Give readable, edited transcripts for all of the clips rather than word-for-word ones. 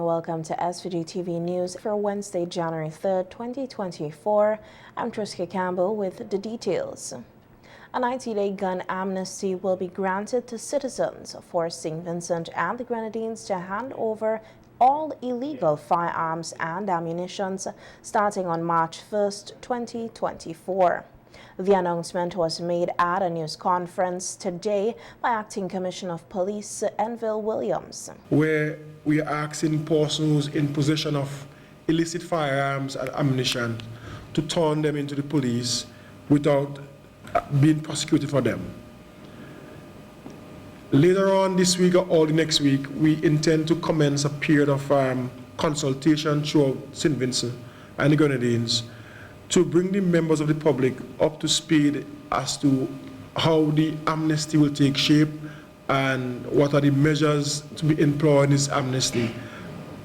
Welcome to SVG-TV News for Wednesday, January 3rd, 2024. I'm Triska Campbell with the details. A 90-day gun amnesty will be granted to citizens, forcing Vincent and the Grenadines to hand over all illegal firearms and ammunition starting on March 1st, 2024. The announcement was made at a news conference today by Acting Commissioner of Police Enville Williams. Where we are asking persons in possession of illicit firearms and ammunition to turn them into the police without being prosecuted for them. Later on this week or the next week, we intend to commence a period of consultation throughout St. Vincent and the Grenadines to bring the members of the public up to speed as to how the amnesty will take shape and what are the measures to be employed in this amnesty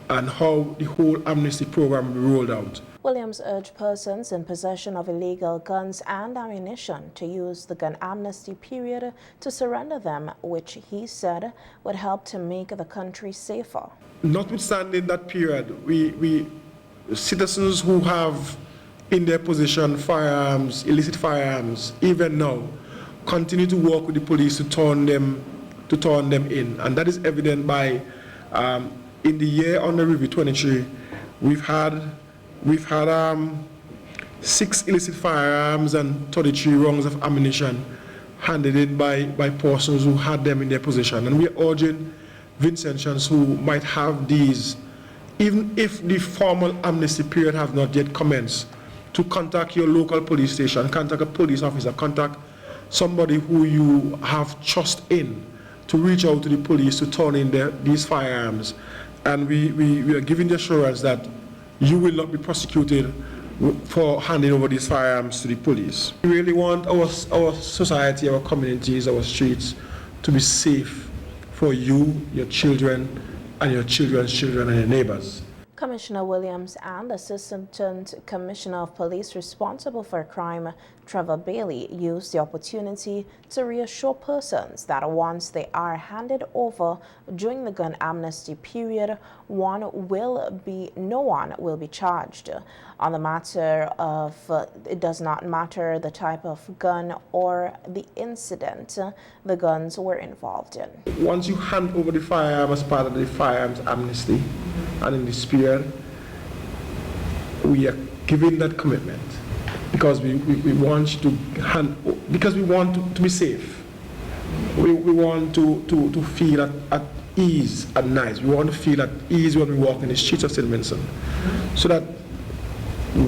and how the whole amnesty program will be rolled out. Williams urged persons in possession of illegal guns and ammunition to use the gun amnesty period to surrender them, which he said would help to make the country safer. Notwithstanding that period, we citizens who have in their possession firearms, illicit firearms, even now, continue to work with the police to turn them in, and that is evident by in the year under review 23, we've had 6 illicit firearms and 33 rounds of ammunition handed in by persons who had them in their possession, and we are urging Vincentians who might have these, even if the formal amnesty period have not yet commenced, to contact your local police station, contact a police officer, contact somebody who you have trust in to reach out to the police to turn in these firearms. And we are giving the assurance that you will not be prosecuted for handing over these firearms to the police. We really want our society, our communities, our streets to be safe for you, your children, and your children's children and your neighbors. Commissioner Williams and Assistant Commissioner of Police responsible for crime, Trevor Bailey, used the opportunity to reassure persons that once they are handed over during the gun amnesty period, no one will be charged. On the matter of it does not matter the type of gun or the incident the guns were involved in. Once you hand over the firearm as part of the firearms amnesty, and in this period, we are giving that commitment because we want you to because we want to be safe. We want to feel at ease at night. We want to feel at ease when we walk in the streets of St. Vincent, so that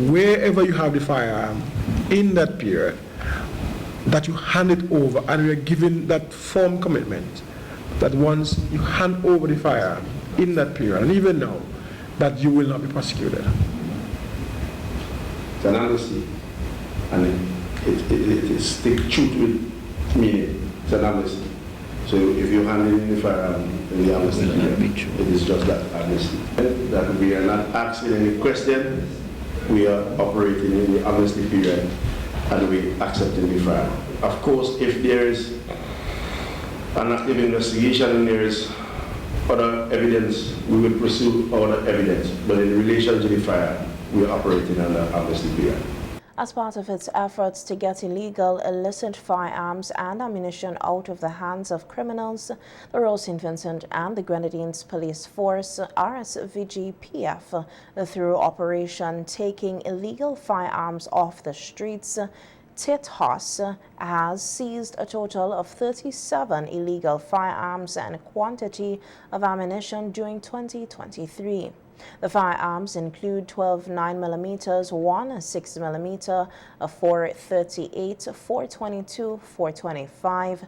wherever you have the firearm in that period, that you hand it over, and we are giving that firm commitment that once you hand over the firearm in that period, and even now, that you will not be prosecuted. It's an amnesty, and it is the truth with meaning. It's an amnesty. So if you hand in the firearm in the amnesty period, it is just that amnesty. That we are not asking any question, we are operating in the amnesty period, and we accepting the firearm. Of course, if there is an active investigation and there is other evidence, we will pursue other evidence. But in relation to the firearm, we are operating under amnesty period. As part of its efforts to get illegal, illicit firearms and ammunition out of the hands of criminals, the Royal St. Vincent and the Grenadines Police Force, SVG-PF, through Operation Taking Illegal Firearms Off the Streets, Tios, has seized a total of 37 illegal firearms and a quantity of ammunition during 2023. The firearms include 12 9mm, 1 6mm, a 438, 422, 425,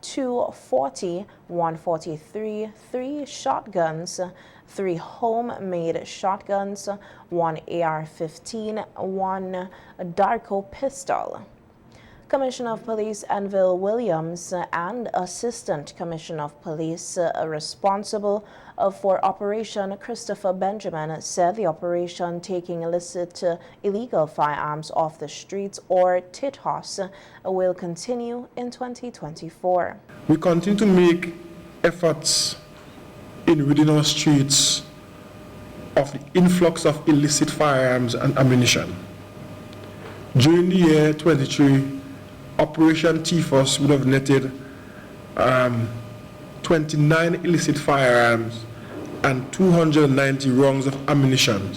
240, 143, 3 shotguns, 3 homemade shotguns, 1 AR-15, 1 Darko pistol. Commissioner of Police Enville Williams and Assistant Commissioner of Police responsible for Operation Christopher Benjamin said the operation taking illegal firearms off the streets, or Tios, will continue in 2024. We continue to make efforts within our streets of the influx of illicit firearms and ammunition. During the year 23, Operation Tios would have netted 29 illicit firearms and 290 rounds of ammunition.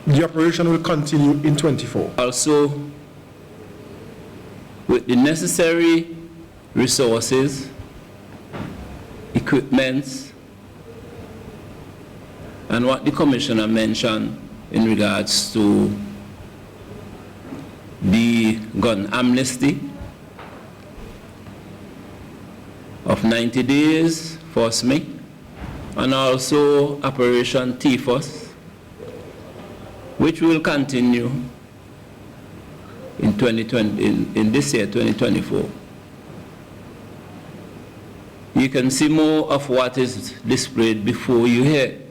The operation will continue in 24. Also, with the necessary resources, equipment, and what the Commissioner mentioned in regards to the gun amnesty of 90 days for Smith, and also Operation Tios, which will continue in 2020, in this year, 2024. You can see more of what is displayed before you here.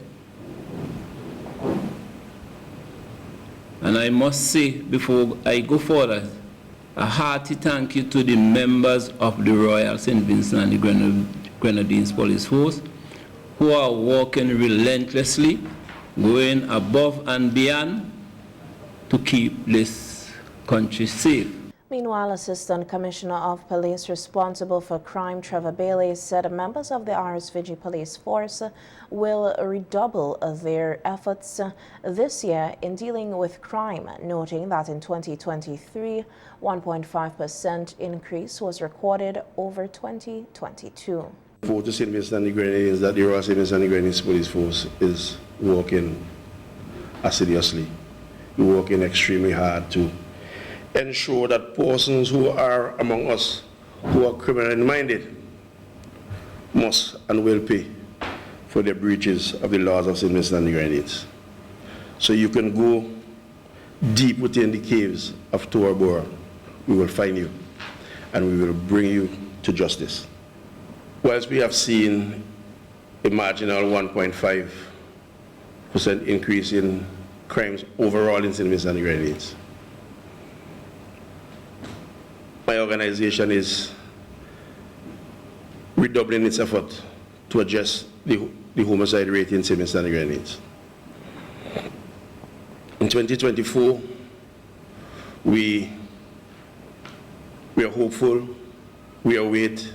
And I must say, before I go further, a hearty thank you to the members of the Royal St. Vincent and the Grenadines Police Force, who are working relentlessly, going above and beyond to keep this country safe. Meanwhile, Assistant Commissioner of Police responsible for crime, Trevor Bailey, said members of the SVG Police Force will redouble their efforts this year in dealing with crime, noting that in 2023, 1.5% increase was recorded over 2022. For to St. Vincent and the Grenadines, that the Royal St. Vincent and the Grenadines Police Force is working assiduously, working extremely hard to ensure that persons who are among us who are criminally minded must and will pay for the breaches of the laws of St. Vincent and the Grenadines. So you can go deep within the caves of Torbora, we will find you and we will bring you to justice. Whilst we have seen a marginal 1.5% increase in crimes overall in St. Vincent and the Grenadines, my organization is redoubling its effort to address the homicide rate in St. Vincent and the Grenadines. In 2024, we are hopeful, we await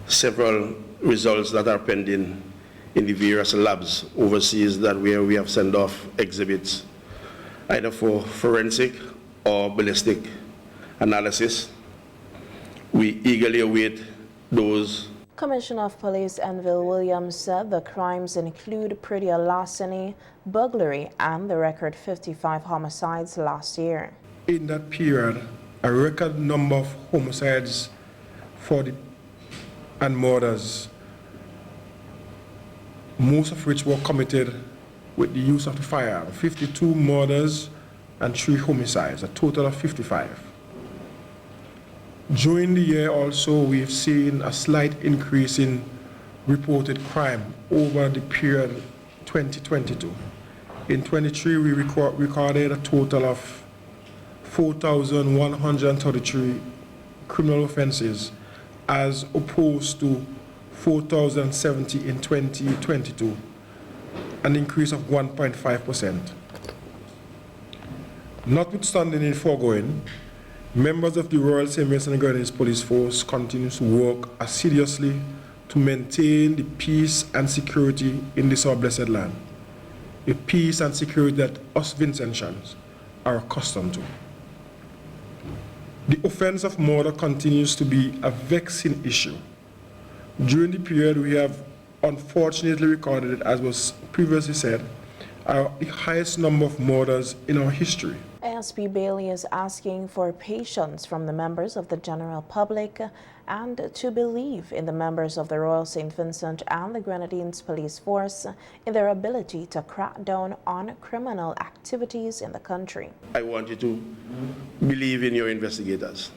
several results that are pending in the various labs overseas that where we have sent off exhibits either for forensic or ballistic analysis. We eagerly await those. Commissioner of Police Enville Williams said the crimes include pretty larceny, burglary, and the record 55 homicides last year. In that period, a record number of homicides and murders, most of which were committed with the use of the firearm. 52 murders and 3 homicides, a total of 55. During the year also, we've seen a slight increase in reported crime over the period 2022. In 23, we recorded a total of 4,133 criminal offenses as opposed to 4,070 in 2022, an increase of 1.5%. Notwithstanding the foregoing, members of the Royal St. Vincent and the Grenadines Police Force continue to work assiduously to maintain the peace and security in this our blessed land, the peace and security that us Vincentians are accustomed to. The offense of murder continues to be a vexing issue. During the period, we have unfortunately recorded, as was previously said, the highest number of murders in our history. ASP Bailey is asking for patience from the members of the general public and to believe in the members of the Royal St. Vincent and the Grenadines Police Force in their ability to crack down on criminal activities in the country. I want you to believe in your investigators.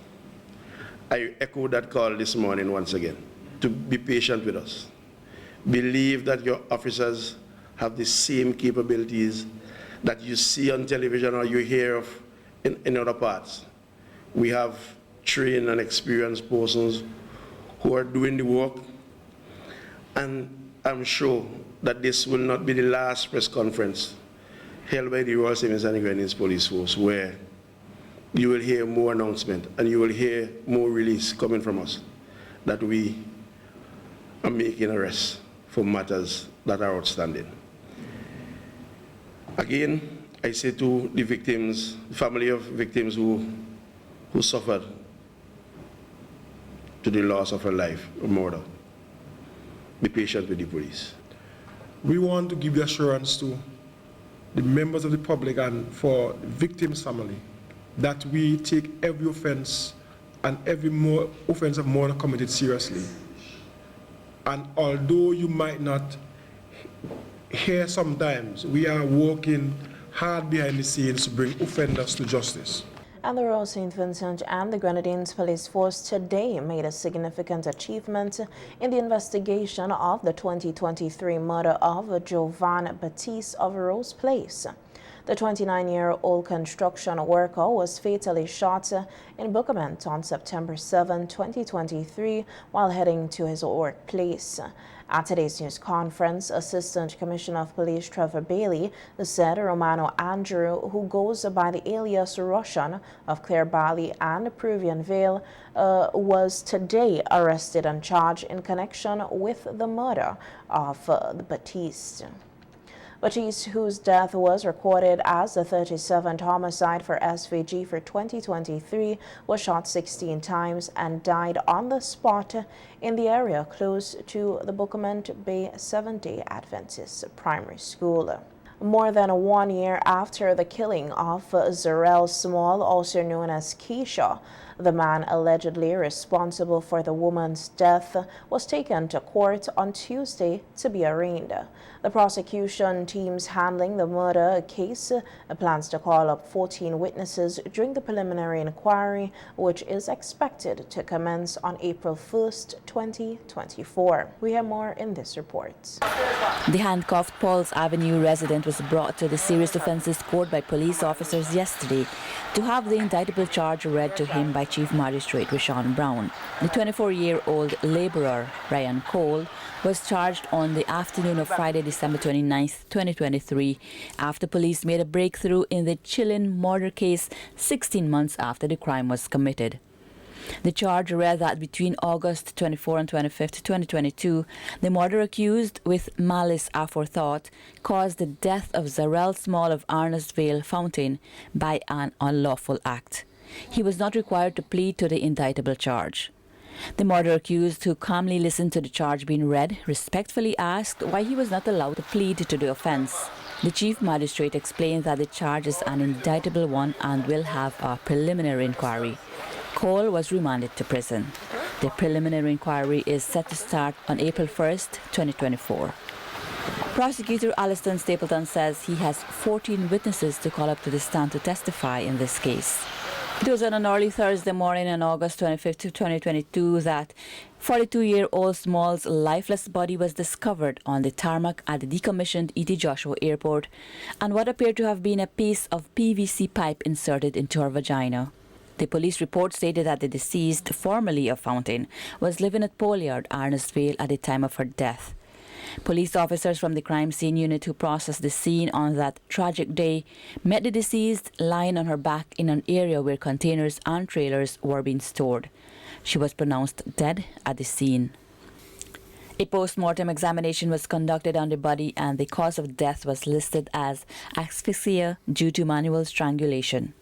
I echo that call this morning once again, to be patient with us. Believe that your officers have the same capabilities that you see on television or you hear of in other parts. We have trained and experienced persons who are doing the work. And I'm sure that this will not be the last press conference held by the Royal St. Vincent and the Grenadines Police Force where you will hear more announcement and you will hear more release coming from us that we are making arrests for matters that are outstanding. Again, I say to the victims, the family of victims who suffered to the loss of her life or murder, be patient with the police. We want to give the assurance to the members of the public and for the victim's family that we take every offense and every offense of murder committed seriously. And although you might not hear sometimes, we are working hard behind the scenes to bring offenders to justice. And the Royal St. Vincent and the Grenadines Police Force today made a significant achievement in the investigation of the 2023 murder of Jovan Baptiste of Rose Place. The 29-year-old construction worker was fatally shot in Bucament on September 7, 2023, while heading to his workplace. At today's news conference, Assistant Commissioner of Police Trevor Bailey said Romano Andrew, who goes by the alias Russian of Clear Valley and Peruvian Vale, was today arrested and charged in connection with the murder of Baptiste. Baptiste, whose death was recorded as the 37th homicide for SVG for 2023, was shot 16 times and died on the spot in the area close to the Bucament Bay Seventh-day Adventist Primary School. More than 1 year after the killing of Zarel Small, also known as Keisha, the man allegedly responsible for the woman's death was taken to court on Tuesday to be arraigned. The prosecution teams handling the murder case plans to call up 14 witnesses during the preliminary inquiry, which is expected to commence on April 1st, 2024. We have more in this report. The handcuffed Pauls Avenue resident was brought to the Serious Offences Court by police officers yesterday to have the indictable charge read to him by Chief Magistrate Rashawn Brown. The 24-year-old labourer, Ryan Cole, was charged on the afternoon of Friday, December 29, 2023, after police made a breakthrough in the Chillin murder case 16 months after the crime was committed. The charge read that between August 24 and 25, 2022, the murder accused, with malice aforethought, caused the death of Zarel Small of Arnesvale Fountain by an unlawful act. He was not required to plead to the indictable charge. The murder accused, who calmly listened to the charge being read, respectfully asked why he was not allowed to plead to the offence. The Chief Magistrate explained that the charge is an indictable one and will have a preliminary inquiry. Cole was remanded to prison. The preliminary inquiry is set to start on April 1st, 2024. Prosecutor Alliston Stapleton says he has 14 witnesses to call up to the stand to testify in this case. It was on an early Thursday morning on August 25th, 2022 that 42-year-old Small's lifeless body was discovered on the tarmac at the decommissioned E.T. Joshua Airport and what appeared to have been a piece of PVC pipe inserted into her vagina. The police report stated that the deceased, formerly of Fountain, was living at Polyard, Arnesvale at the time of her death. Police officers from the crime scene unit who processed the scene on that tragic day met the deceased lying on her back in an area where containers and trailers were being stored. She was pronounced dead at the scene. A post-mortem examination was conducted on the body and the cause of death was listed as asphyxia due to manual strangulation.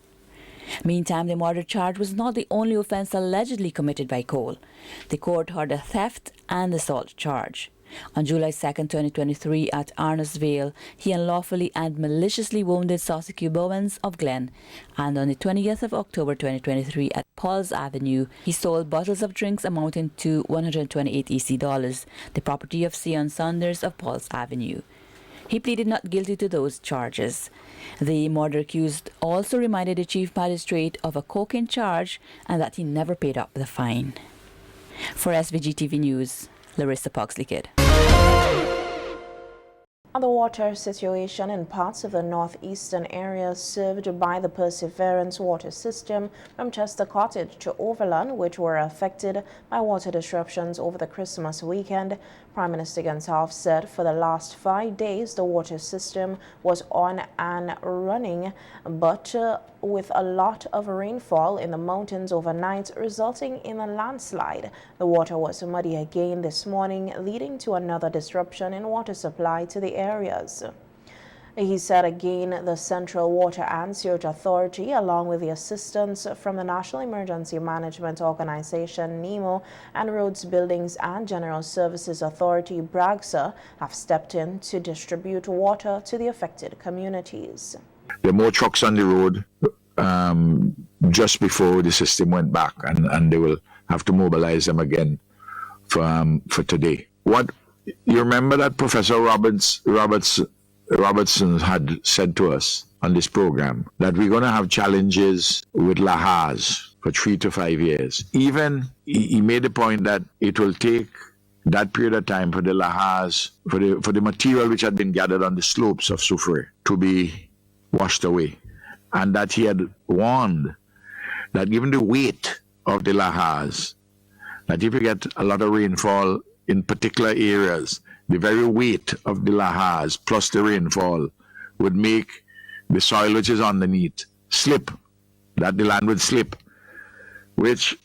Meantime, the murder charge was not the only offence allegedly committed by Cole. The court heard a theft and assault charge. On July 2, 2023, at Arnesvale, he unlawfully and maliciously wounded Sosike Bowens of Glen, and on the 20th of October 2023, at Pauls Avenue, he sold bottles of drinks amounting to $128 EC, the property of Sion Saunders of Pauls Avenue. He pleaded not guilty to those charges. The murder accused also reminded the Chief Magistrate of a cocaine charge and that he never paid up the fine. For SVG-TV News, Larissa Poxley-Kidd. And the water situation in parts of the northeastern area served by the Perseverance water system from Chester Cottage to Overland, which were affected by water disruptions over the Christmas weekend. Prime Minister Vincent said for the last 5 days the water system was on and running, but with a lot of rainfall in the mountains overnight, resulting in a landslide. The water was muddy again this morning, leading to another disruption in water supply to the areas. He said again the Central Water and Sewage Authority, along with the assistance from the National Emergency Management Organization, NEMO, and Roads, Buildings and General Services Authority, BRAGSA, have stepped in to distribute water to the affected communities. There are more trucks on the road just before the system went back, and they will have to mobilize them again for today. What you remember that Professor Robertson had said to us on this program that we're going to have challenges with lahars for 3 to 5 years. Even he made the point that it will take that period of time for the lahars, for the material which had been gathered on the slopes of Soufrière to be washed away, and that he had warned that given the weight of the lahars, that if you get a lot of rainfall in particular areas, the very weight of the lahars plus the rainfall would make the soil which is underneath slip, that the land would slip, which,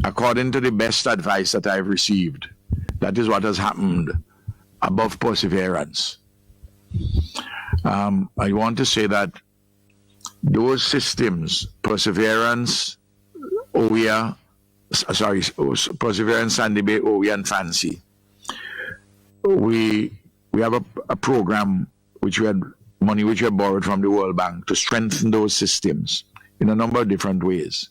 according to the best advice that I've received, that is what has happened above Perseverance. I want to say that those systems, Perseverance, Perseverance, Sandy Bay, Oya, and Fancy, we have a program which we had money which we had borrowed from the World Bank to strengthen those systems in a number of different ways.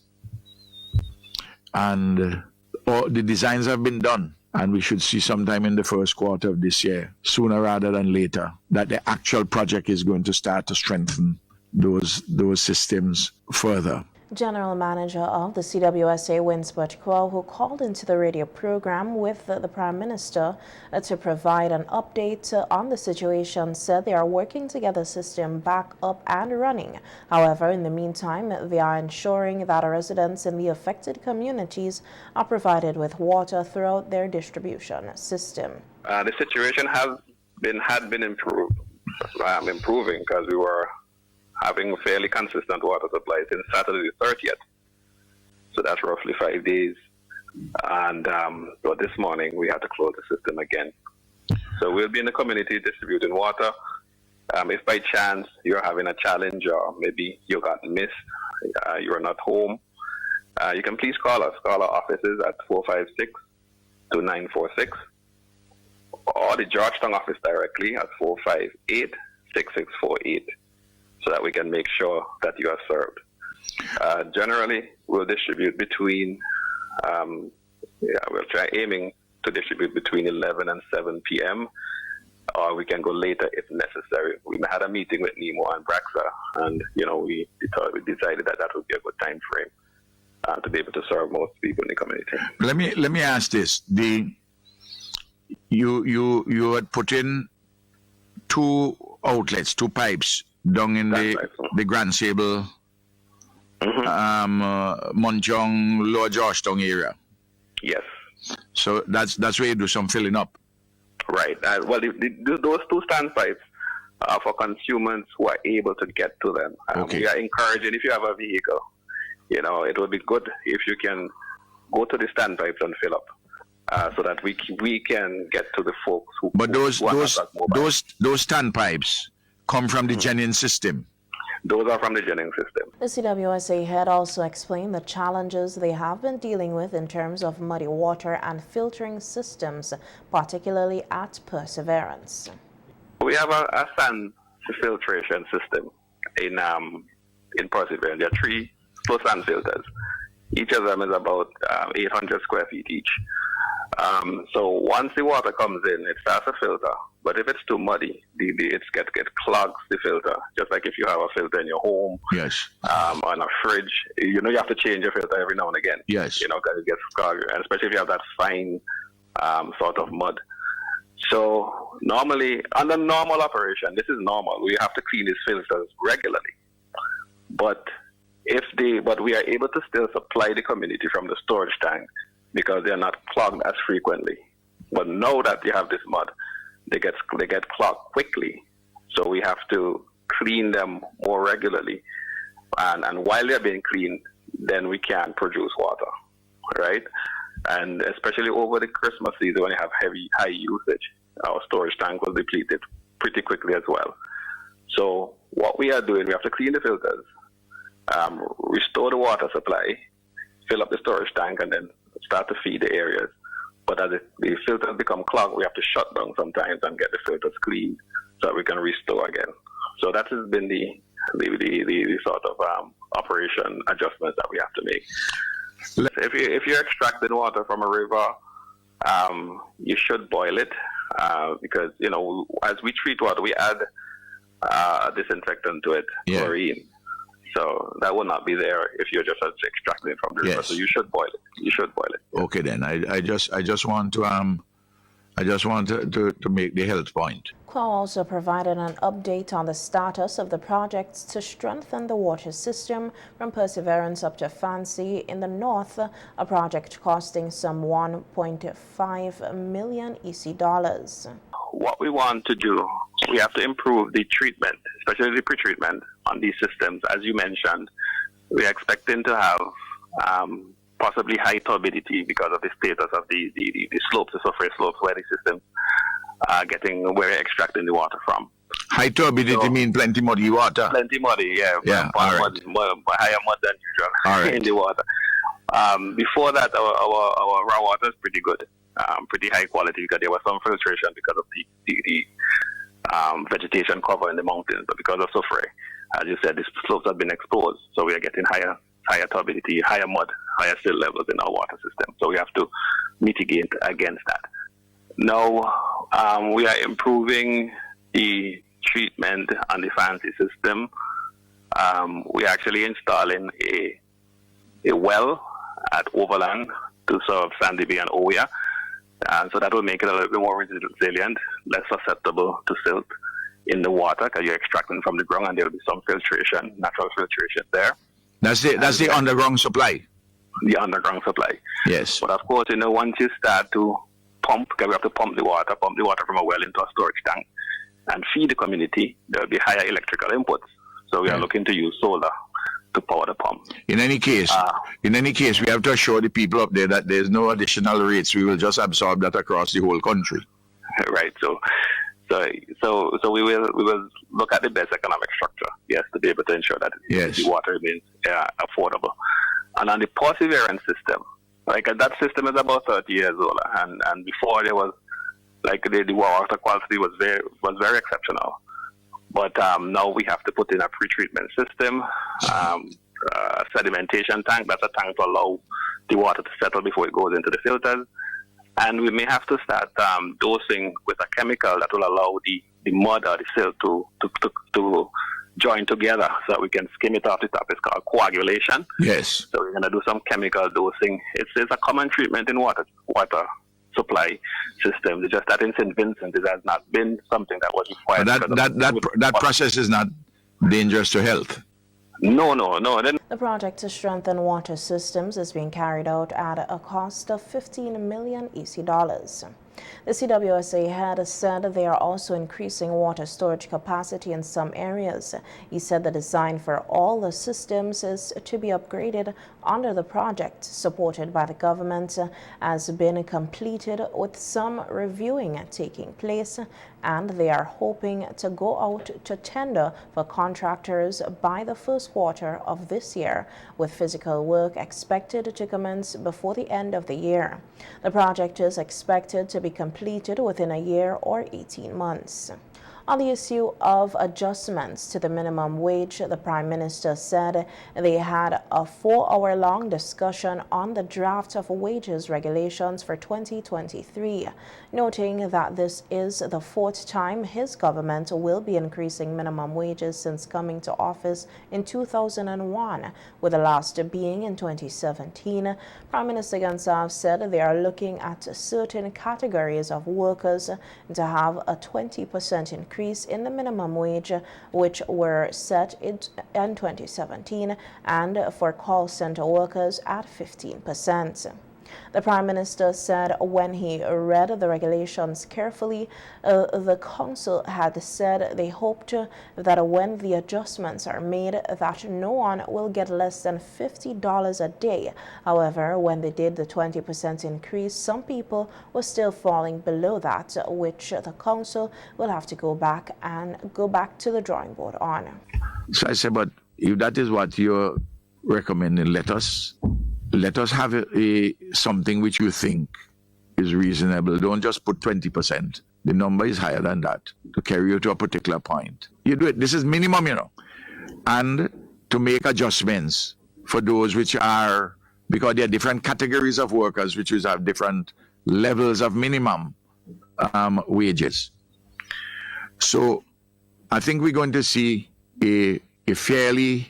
And all the designs have been done, and we should see sometime in the first quarter of this year, sooner rather than later, that the actual project is going to start to strengthen those systems further. General Manager of the CWSA, Vincent, who called into the radio program with the Prime Minister to provide an update on the situation, said they are working to get the system back up and running. However, in the meantime, they are ensuring that residents in the affected communities are provided with water throughout their distribution system. The situation had been improving because we were having fairly consistent water supply since Saturday the 30th. So that's roughly 5 days. And so this morning we had to close the system again. So we'll be in the community distributing water. If by chance you're having a challenge or maybe you got missed, you're not home, you can please call us. Call our offices at 456-2946 or the Georgetown office directly at 458-6648. So that we can make sure that you are served. Generally, we'll distribute between, we'll try aiming to distribute between 11 and 7 p.m., or we can go later if necessary. We had a meeting with NEMO and BRAGSA, and we decided that would be a good time frame to be able to serve most people in the community. Let me ask this: you had put in 2 outlets, 2 pipes down in the Grand Sable, Munchong, Lower Georgetown area. Yes. So that's where you do some filling up. Right. Well, those 2 standpipes are for consumers who are able to get to them. Okay. We are encouraging, if you have a vehicle, it would be good if you can go to the standpipes and fill up, so that we can get to the folks who. But those standpipes come from the Jennings system. Those are from the Jennings system. The CWSA head also explained the challenges they have been dealing with in terms of muddy water and filtering systems, particularly at Perseverance. We have a sand filtration system in Perseverance. There are 3 slow sand filters. Each of them is about 800 square feet each. So once the water comes in, it starts to filter. But if it's too muddy, it clogs the filter. Just like if you have a filter in your home, yes, on a fridge, you have to change your filter every now and again. Yes, because it gets clogged, and especially if you have that fine sort of mud. So normally, under normal operation, this is normal. We have to clean these filters regularly. But we are able to still supply the community from the storage tank because they are not clogged as frequently. But now that you have this mud, they get clogged quickly. So we have to clean them more regularly. And while they're being cleaned, then we can produce water, right? And especially over the Christmas season when you have high usage, our storage tank was depleted pretty quickly as well. So what we are doing, we have to clean the filters, restore the water supply, fill up the storage tank, and then start to feed the areas. But as the filters become clogged, we have to shut down sometimes and get the filters cleaned so that we can restore again. So that has been the sort of operation adjustments that we have to make. If you're extracting water from a river, you should boil it because, you know, as we treat water, we add a disinfectant to it, chlorine. So that will not be there if you're just extracting it from the river. So you should boil it. You should boil it. Okay, then I just want to make the health point. Quo also provided an update on the status of the projects to strengthen the water system from Perseverance up to Fancy in the north, a project costing some 1.5 million EC dollars. What we want to do, we have to improve the treatment, especially the pre-treatment on these systems. As you mentioned, we are expecting to have possibly high turbidity because of the status of the slopes, the surface slopes where the systems are getting, where we're extracting the water from. High turbidity mean plenty muddy water? Plenty muddy, yeah. All right. Higher mud than usual in the water. Before that, our raw water is pretty good, pretty high quality because there was some filtration because of the vegetation cover in the mountains, but because of sulfur, as you said, the slopes have been exposed, so we are getting higher turbidity, higher mud, higher silt levels in our water system. So we have to mitigate against that. Now, we are improving the treatment on the Fancy system. We're actually installing a well at Overland to serve Sandy Bay and Oya. So that will make it a little bit more resilient, less susceptible to silt in the water because you're extracting from the ground and there will be some filtration, natural filtration there. That's the underground supply? The underground supply. Yes. But of course, you know, once you start to pump, because we have to pump the water from a well into a storage tank and feed the community, there will be higher electrical inputs. So we are looking to use solar to power the pump. In any case, we have to assure the people up there that there's no additional rates. We will just absorb that across the whole country. Right. So we will look at the best economic structure, yes, to be able to ensure that the water remains affordable. And on the Perseverance system, like that system is about 30 years old, and before there was like the water quality was very exceptional. But now we have to put in a pre-treatment system, a sedimentation tank. That's a tank to allow the water to settle before it goes into the filters. And we may have to start dosing with a chemical that will allow the mud or the silt to join together so that we can skim it off the top. It's called coagulation. Yes. So we're going to do some chemical dosing. It's a common treatment in water supply system. It's just that in St. Vincent, it has not been something that was required. That process is not dangerous to health? No. The project to strengthen water systems is being carried out at a cost of 15 million EC dollars. The CWSA head said they are also increasing water storage capacity in some areas. He said the design for all the systems is to be upgraded under the project, supported by the government, has been completed with some reviewing taking place, and they are hoping to go out to tender for contractors by the first quarter of this year, with physical work expected to commence before the end of the year. The project is expected to be completed within a year or 18 months. On the issue of adjustments to the minimum wage, the Prime Minister said they had a 4-hour-long discussion on the draft of wages regulations for 2023, noting that this is the 4th time his government will be increasing minimum wages since coming to office in 2001, with the last being in 2017. Prime Minister Gansaf said they are looking at certain categories of workers to have a 20% increase in the minimum wage, which were set in 2017, and for call center workers at 15%. The Prime Minister said when he read the regulations carefully, the Council had said they hoped that when the adjustments are made, that no one will get less than $50 a day. However, when they did the 20% increase, some people were still falling below that, which the Council will have to go back to the drawing board on. So I said, but if that is what you're recommending, let us have something which you think is reasonable. Don't just put 20%. The number is higher than that to carry you to a particular point. You do it. This is minimum, and to make adjustments for those which are, because there are different categories of workers which have different levels of minimum wages. So I think we're going to see a fairly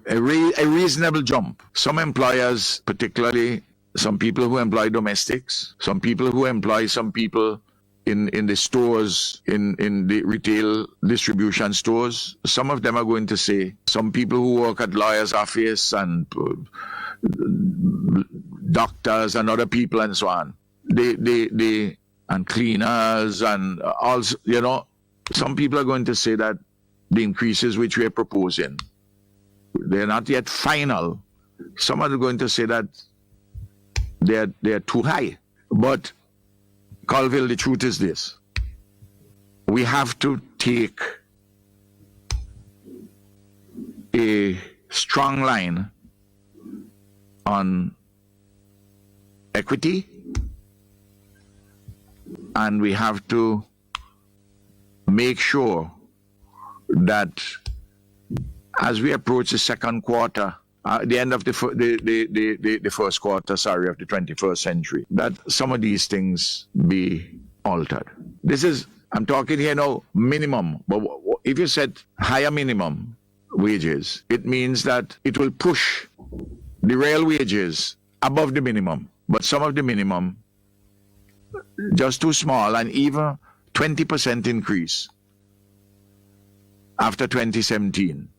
a reasonable jump. Some employers, particularly some people who employ domestics, some people who employ some people in the stores, in the retail distribution stores, some of them are going to say, some people who work at lawyers' office and doctors and other people and so on, they and cleaners and also, some people are going to say that the increases which we are proposing, they're not yet final. Some are going to say that they're too high. But, Colville, the truth is this. We have to take a strong line on equity, and we have to make sure that as we approach the second quarter, the end of the first quarter, of the 21st century, that some of these things be altered. I'm talking here now minimum, but if you set higher minimum wages, it means that it will push the real wages above the minimum, but some of the minimum just too small, and even 20% increase after 2017.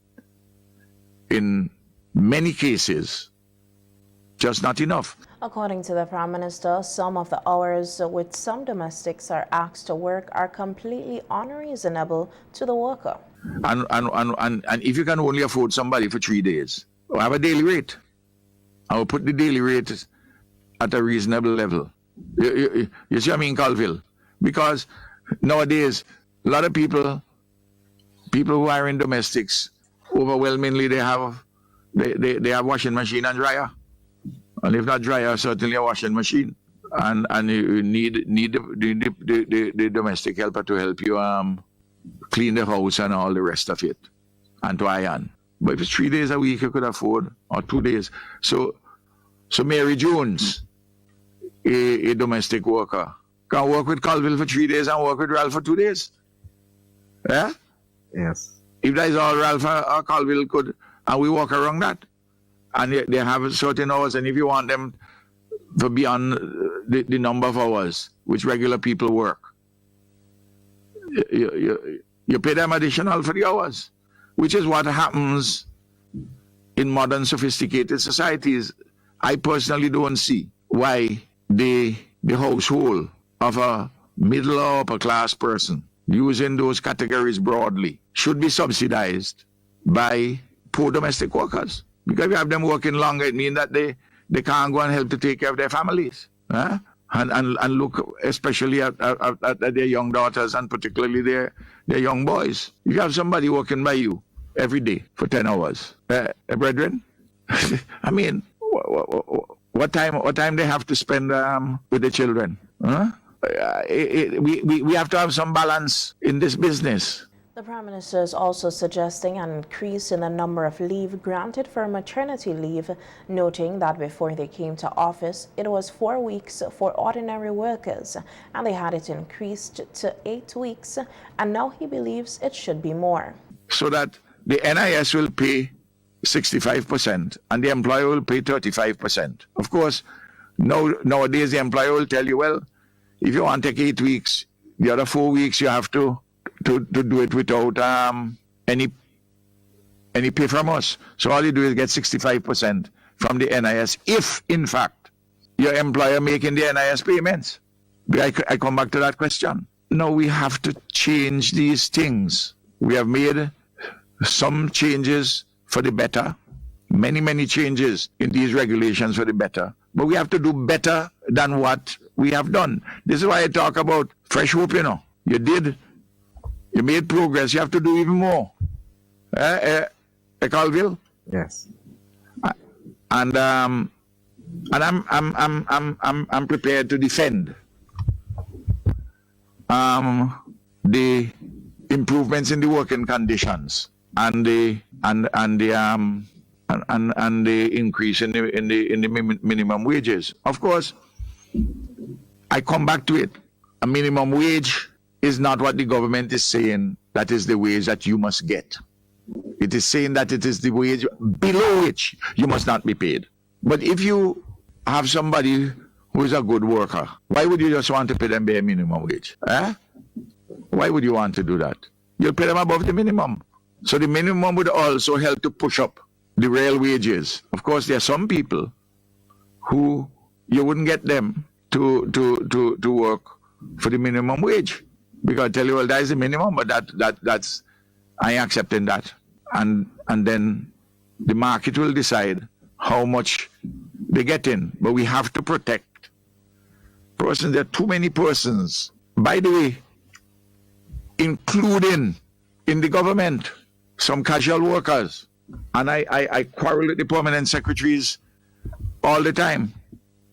In many cases, just not enough. According to the Prime Minister, some of the hours which some domestics are asked to work are completely unreasonable to the worker. And if you can only afford somebody for 3 days, have a daily rate. I will put the daily rate at a reasonable level. You see what I mean, Colville? Because nowadays, a lot of people who are in domestics, overwhelmingly they have washing machine and dryer, and if not dryer, certainly a washing machine, and you need the domestic helper to help you clean the house and all the rest of it, and to iron. But if it's 3 days a week you could afford, or 2 days, so Mary Jones, a domestic worker, can work with Colville for 3 days and work with Ralph for 2 days. Yeah. Yes. If that is all Ralph or Colville could, and we walk around that, and they have certain hours, and if you want them to be on the number of hours which regular people work, you pay them additional for the hours, which is what happens in modern sophisticated societies. I personally don't see why the household of a middle or upper class person, using those categories broadly, should be subsidized by poor domestic workers. Because you have them working longer, it means that they can't go and help to take care of their families. Huh? And look especially at their young daughters, and particularly their young boys. You have somebody working by you every day for 10 hours. Brethren, I mean, what time they have to spend with the children? Huh? we have to have some balance in this business. The Prime Minister is also suggesting an increase in the number of leave granted for maternity leave, noting that before they came to office, it was 4 weeks for ordinary workers, and they had it increased to 8 weeks, and now he believes it should be more. So that the NIS will pay 65% and the employer will pay 35%. Of course, nowadays the employer will tell you, well, if you want to take 8 weeks, the other 4 weeks you have to do it without any pay from us. So all you do is get 65% from the NIS if, in fact, your employer making the NIS payments. I come back to that question. No, we have to change these things. We have made some changes for the better, many changes in these regulations for the better. But we have to do better than what we have done. This is why I talk about fresh hope, you know. You made progress. You have to do even more. Colville? Yes. And I'm prepared to defend the improvements in the working conditions and the increase in the minimum wages. Of course, I come back to it. A minimum wage is not what the government is saying that is the wage that you must get. It is saying that it is the wage below which you must not be paid. But if you have somebody who is a good worker, why would you just want to pay them bare minimum wage? Why would you want to do that? You'll pay them above the minimum. So the minimum would also help to push up the real wages. Of course, there are some people who you wouldn't get them to work for the minimum wage. Because I tell you, well, that is the minimum, but that's I ain't accepting that. And then the market will decide how much they get in. But we have to protect persons. There are too many persons, by the way, including in the government, some casual workers. And I quarrel with the permanent secretaries all the time.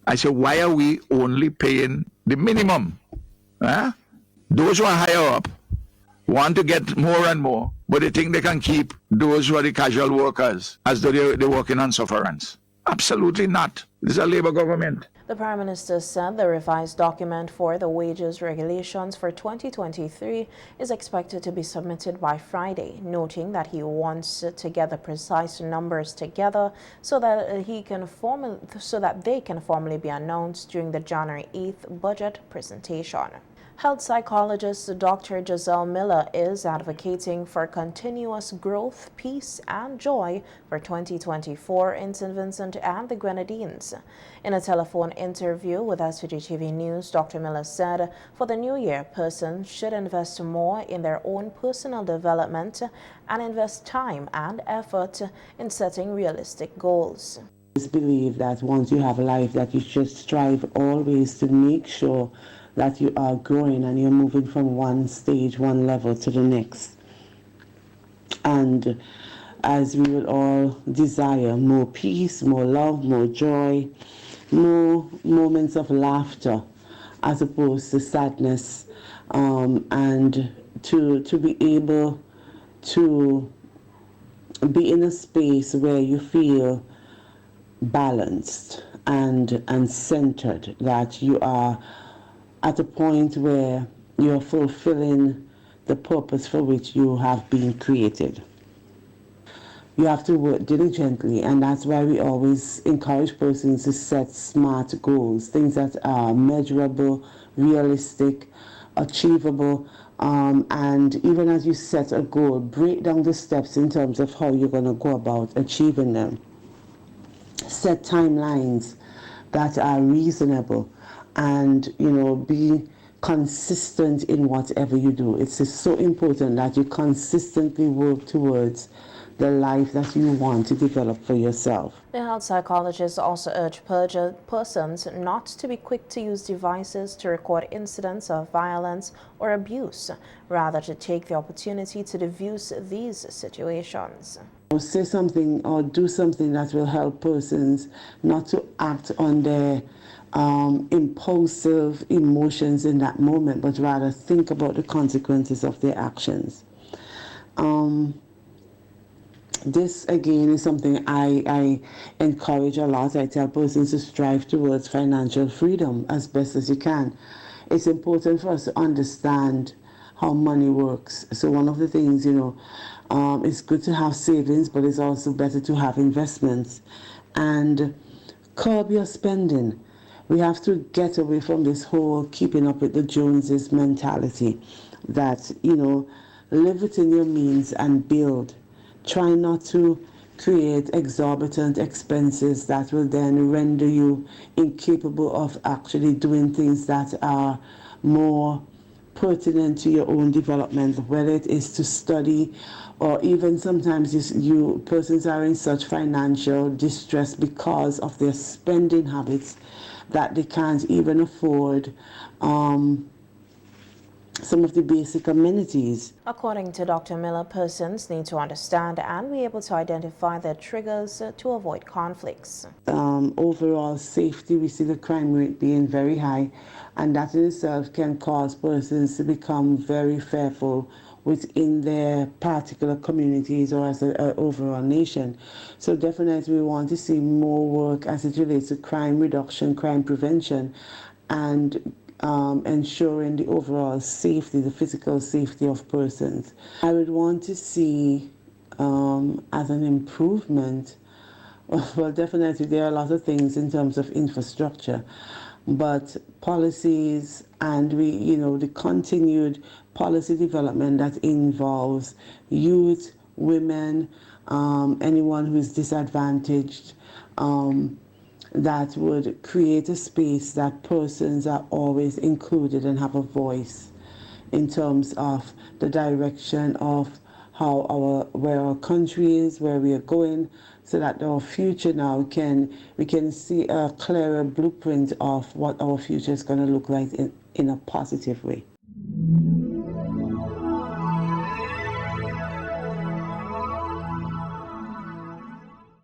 I say, why are we only paying the minimum? Those who are higher up want to get more and more, but they think they can keep those who are the casual workers as though they're working on sufferance. Absolutely not. This is a Labour government. The Prime Minister said the revised document for the wages regulations for 2023 is expected to be submitted by Friday, noting that he wants to get the precise numbers together so that they can formally be announced during the January 8th budget presentation. Health psychologist Dr. Giselle Miller is advocating for continuous growth, peace, and joy for 2024 in St. Vincent and the Grenadines. In a telephone interview with SVG-TV News, Dr. Miller said for the new year, persons should invest more in their own personal development and invest time and effort in setting realistic goals. I believe that once you have a life, that you should strive always to make sure that you are growing and you're moving from one stage, one level to the next. And as we will all desire more peace, more love, more joy, more moments of laughter as opposed to sadness, and to be able to be in a space where you feel balanced and centered, that you are at a point where you're fulfilling the purpose for which you have been created. You have to work diligently, and that's why we always encourage persons to set smart goals, things that are measurable, realistic, achievable, and even as you set a goal, break down the steps in terms of how you're going to go about achieving them. Set timelines that are reasonable, and be consistent in whatever you do. It's just so important that you consistently work towards the life that you want to develop for yourself. The health psychologist also urged persons not to be quick to use devices to record incidents of violence or abuse, rather to take the opportunity to diffuse these situations. Say something or do something that will help persons not to act on their impulsive emotions in that moment, but rather think about the consequences of their actions. This again is something I encourage a lot. I tell persons to strive towards financial freedom as best as you can. It's important for us to understand how money works. So one of the things, it's good to have savings, but it's also better to have investments. And curb your spending. We have to get away from this whole keeping up with the Joneses mentality that, live within your means and build. Try not to create exorbitant expenses that will then render you incapable of actually doing things that are more pertinent to your own development, whether it is to study or even sometimes persons are in such financial distress because of their spending habits that they can't even afford some of the basic amenities. According to Dr. Miller, persons need to understand and be able to identify their triggers to avoid conflicts. Overall safety, we see the crime rate being very high, and that in itself can cause persons to become very fearful within their particular communities or as an overall nation. So definitely we want to see more work as it relates to crime reduction, crime prevention, and ensuring the overall safety, the physical safety of persons. I would want to see as an improvement, well, definitely there are a lot of things in terms of infrastructure, but policies and the continued policy development that involves youth, women, anyone who is disadvantaged, that would create a space that persons are always included and have a voice in terms of the direction of where our country is, where we are going, so that our future now we can see a clearer blueprint of what our future is going to look like in a positive way.